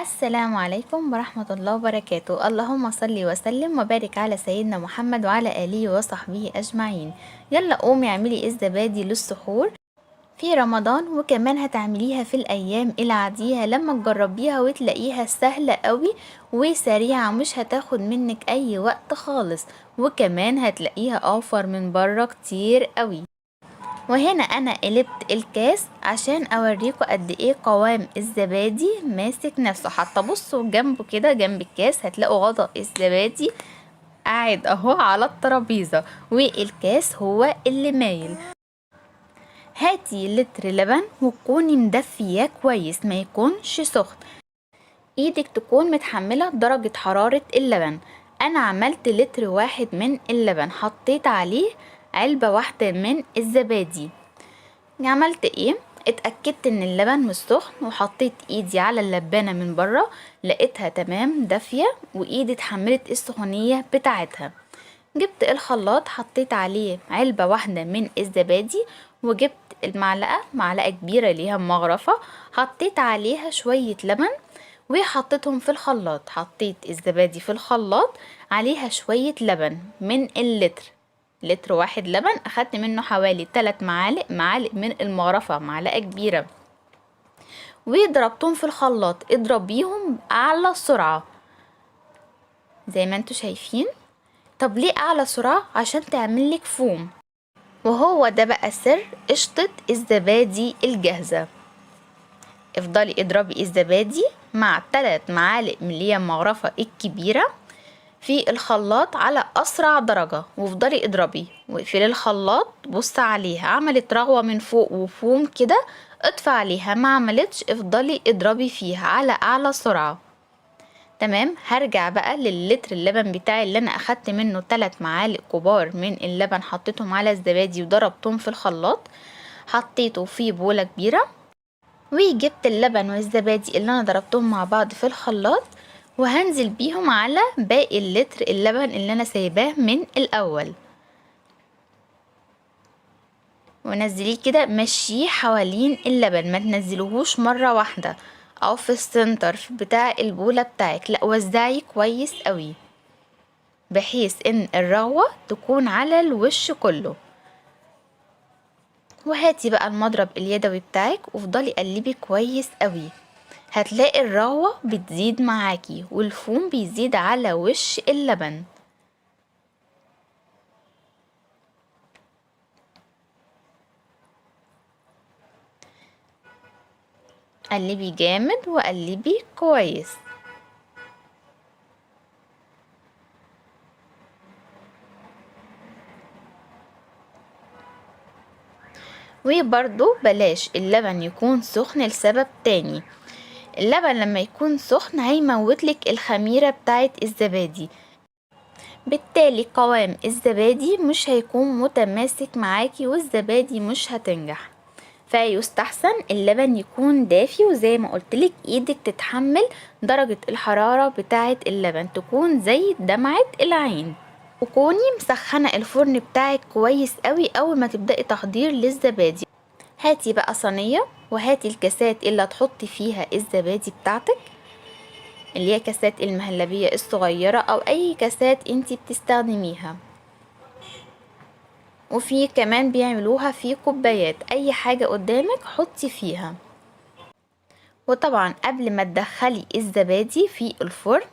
السلام عليكم ورحمة الله وبركاته. اللهم صل وسلم وبارك على سيدنا محمد وعلى آله وصحبه أجمعين. يلا قومي اعملي الزبادي للسحور في رمضان، وكمان هتعمليها في الأيام العادية لما تجربيها وتلاقيها سهلة قوي وسريعة، مش هتاخد منك أي وقت خالص، وكمان هتلاقيها أوفر من بره كتير قوي. وهنا انا قلبت الكاس عشان اوريكم قد ايه قوام الزبادي ماسك نفسه. حتى بصوا جنبه كده، جنب الكاس هتلاقوا غطا الزبادي قاعد اهو على الترابيزة، والكاس هو اللي مايل. هاتي لتر لبن وتكوني مدفياه كويس، ما يكونش سخن، ايدك تكون متحملة درجة حرارة اللبن. انا عملت لتر واحد من اللبن، حطيت عليه علبة واحدة من الزبادي. عملت ايه؟ اتأكدت ان اللبن مش سخن، وحطيت ايدي على اللبانة من بره، لقيتها تمام دافية وايدي اتحملت السخونية بتاعتها. جبت الخلاط، حطيت عليه علبة واحدة من الزبادي، وجبت المعلقة، معلقة كبيرة ليها مغرفة، حطيت عليها شوية لبن وحطيتهم في الخلاط. حطيت الزبادي في الخلاط عليها شوية لبن من اللتر، لتر واحد لبن اخدت منه حوالي 3 معالق من المغرفة، معلقة كبيرة، وضربتهم في الخلاط. اضربيهم اعلى سرعة زي ما انتوا شايفين. طب ليه اعلى سرعة؟ عشان تعملك فوم، وهو ده بقى سر قشطة الزبادي الجاهزة. افضلي اضربي الزبادي مع 3 معالق من اللي هي المغرفة الكبيرة في الخلاط على اسرع درجة، وافضلي اضربي واقفلي الخلاط. بص عليها عملت رغوة من فوق وفوم كده، اطفي عليها. ما عملتش، افضلي اضربي فيها على اعلى سرعة. تمام. هرجع بقى للتر اللبن بتاعي اللي انا اخدت منه 3 معالق كبار من اللبن، حطيتهم على الزبادي وضربتهم في الخلاط. حطيته في بولة كبيرة، وجبت اللبن والزبادي اللي انا ضربتهم مع بعض في الخلاط، وهنزل بيهم على باقي اللتر اللبن اللي انا سايباه من الاول. ونزليه كده، مشيه حوالين اللبن، ما تنزلوهوش مرة واحدة او في السنتر بتاع البولة بتاعك، لا وزعي كويس قوي بحيث ان الرغوة تكون على الوش كله. وهاتي بقى المضرب اليدوي بتاعك وافضلي قلبي كويس قوي، هتلاقي الرغوة بتزيد معاكي والفوم بيزيد على وش اللبن. قلبي جامد وقلبي كويس. وبرضو بلاش اللبن يكون سخن لسبب تاني. اللبن لما يكون سخن هيموتلك الخميرة بتاعت الزبادي، بالتالي قوام الزبادي مش هيكون متماسك معاكي والزبادي مش هتنجح. فيستحسن اللبن يكون دافي، وزي ما قلتلك ايدك تتحمل درجة الحرارة بتاعة اللبن، تكون زي دمعة العين. وكوني مسخنة الفرن بتاعك كويس قوي اول ما تبدأي تحضير للزبادي. هاتي بقى صينية، وهاتي الكاسات اللي هتحطي فيها الزبادي بتاعتك، اللي هي كاسات المهلبية الصغيرة او اي كاسات انتي بتستخدميها. وفي كمان بيعملوها في كوبايات، اي حاجة قدامك حطي فيها. وطبعا قبل ما تدخلي الزبادي في الفرن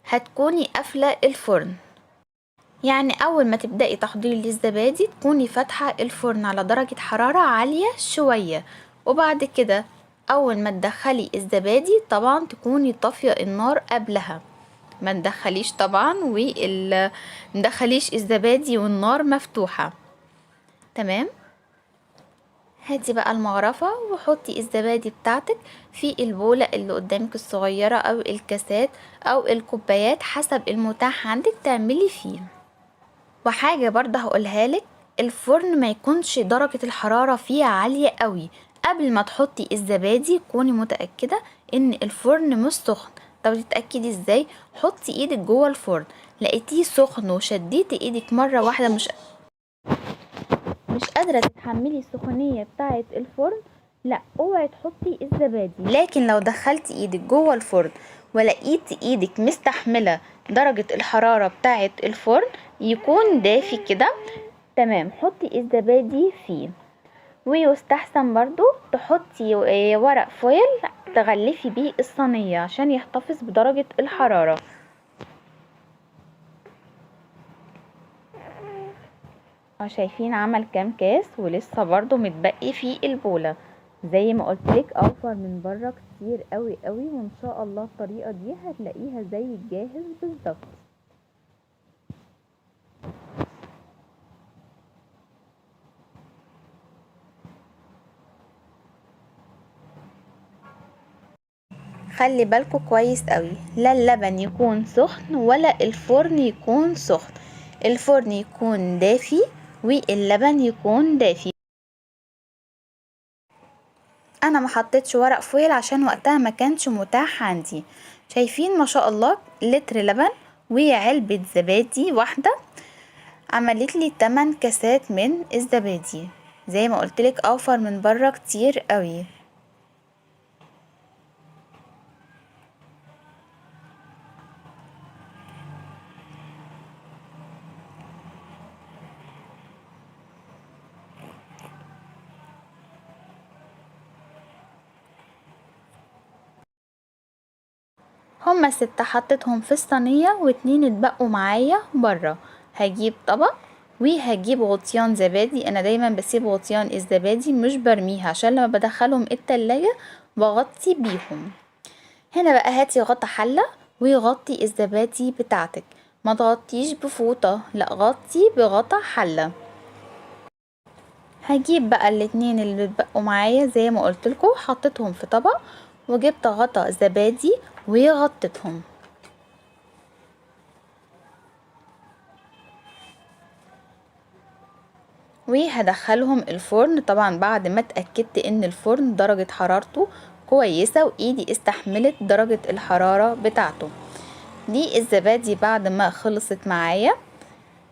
هتكوني قافلة الفرن، يعني اول ما تبدأي تحضير للزبادي تكوني فاتحة الفرن على درجة حرارة عالية شوية. وبعد كده اول ما تدخلي الزبادي طبعا تكوني طافية النار قبلها، ما تدخليش طبعا مدخليش الزبادي والنار مفتوحة. تمام. هاتي بقى المغرفة وحطي الزبادي بتاعتك في البولة اللي قدامك الصغيرة او الكاسات او الكوبايات حسب المتاح عندك تعملي فيه. وحاجة برضه هقولها لك، الفرن ما يكونش درجة الحرارة فيه عالية قوي. قبل ما تحطي الزبادي كوني متأكدة ان الفرن مش سخن. طب تتأكدي ازاي؟ حطي ايدك جوه الفرن، لقيتيه سخن وشديتي ايدك مرة واحدة مش قادرة تتحملي السخونية بتاعة الفرن، لا، اوعي تحطي الزبادي. لكن لو دخلتي ايدك جوه الفرن ولقيتي ايدك مستحمله درجه الحراره بتاعه الفرن يكون دافي كده، تمام، حطي الزبادي فيه. ويستحسن برضو تحطي ورق فويل تغلفي بيه الصينيه عشان يحتفظ بدرجه الحراره. شايفين عمل كام كاس ولسه برضو متبقي في البولة. زي ما قلتلك اوفر من بره كتير قوي قوي، وان شاء الله الطريقة دي هتلاقيها زي الجاهز بالظبط. خلي بالكوا كويس قوي، لا اللبن يكون سخن ولا الفرن يكون سخن، الفرن يكون دافي واللبن يكون دافي. انا ما حطيتش ورق فويل عشان وقتها ما كانش متاح عندي. شايفين ما شاء الله لتر لبن وعلبة زبادي واحدة عملت لي 8 كاسات من الزبادي. زي ما قلتلك اوفر من بره كتير قوي. هما 6 حطيتهم في الصينية و2 اتبقوا معايا بره. هجيب طبق وهجيب غطيان زبادي. انا دايما بسيب غطيان الزبادي مش برميها عشان لما بدخلهم التلاجة بغطي بيهم. هنا بقى هاتي غطا حلة وغطي الزبادي بتاعتك، ما تغطيش بفوطة، لا غطي بغطا حلة. هجيب بقى الاتنين اللي اتبقوا معايا زي ما قلتلكم، حطيتهم في طبق وجبت غطا زبادي وغطيتهم. وهدخلهم الفرن طبعا بعد ما اتأكدت ان الفرن درجة حرارته كويسة وايدي استحملت درجة الحرارة بتاعته. دي الزبادي بعد ما خلصت معايا،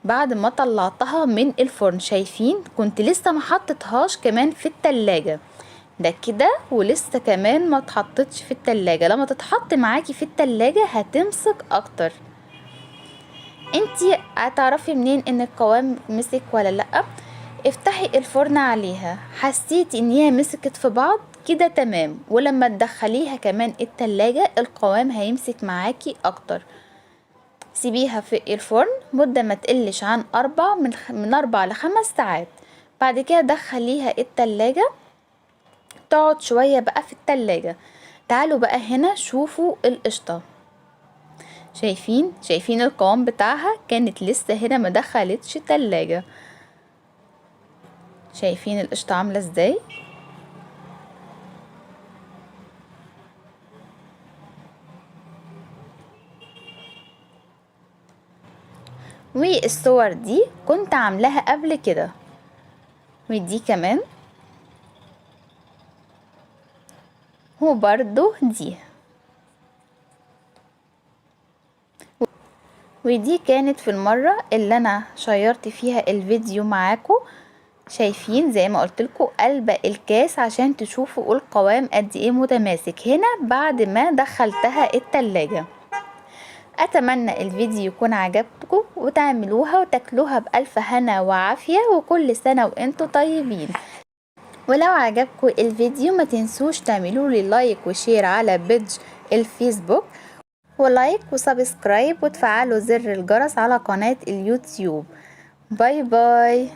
بعد ما طلعتها من الفرن. شايفين كنت لسه ما حطيتهاش كمان في التلاجة، ده كده ولسه كمان ما اتحطتش في التلاجة. لما تتحط معاكي في التلاجة هتمسك اكتر. انتي هتعرفي منين ان القوام مسك ولا لا؟ افتحي الفرن عليها، حسيتي ان هي مسكت في بعض كده تمام، ولما تدخليها كمان التلاجة القوام هيمسك معاكي اكتر. سيبيها في الفرن مدة ما تقلش عن من 4 ل5 ساعات. بعد كده دخليها التلاجة تقعد شوية بقى في التلاجة. تعالوا بقى هنا شوفوا القشطة. شايفين القوام بتاعها كانت لسه هنا ما دخلتش التلاجة. شايفين القشطة عاملة ازاي؟ والصور دي كنت عاملاها قبل كده، ودي كمان، وبرضو دي، ودي كانت في المرة اللي انا شيرت فيها الفيديو معاكم. شايفين زي ما قلتلكوا قلب الكاس عشان تشوفوا القوام قد ايه متماسك هنا بعد ما دخلتها التلاجة. اتمنى الفيديو يكون عجبكم وتعملوها وتاكلوها بألف هنا وعافية، وكل سنة وانتم طيبين. ولو عجبكم الفيديو ما تنسوش تعملوا لي لايك وشير على بيج الفيسبوك، ولايك وسبسكرايب وتفعلوا زر الجرس على قناة اليوتيوب. باي باي.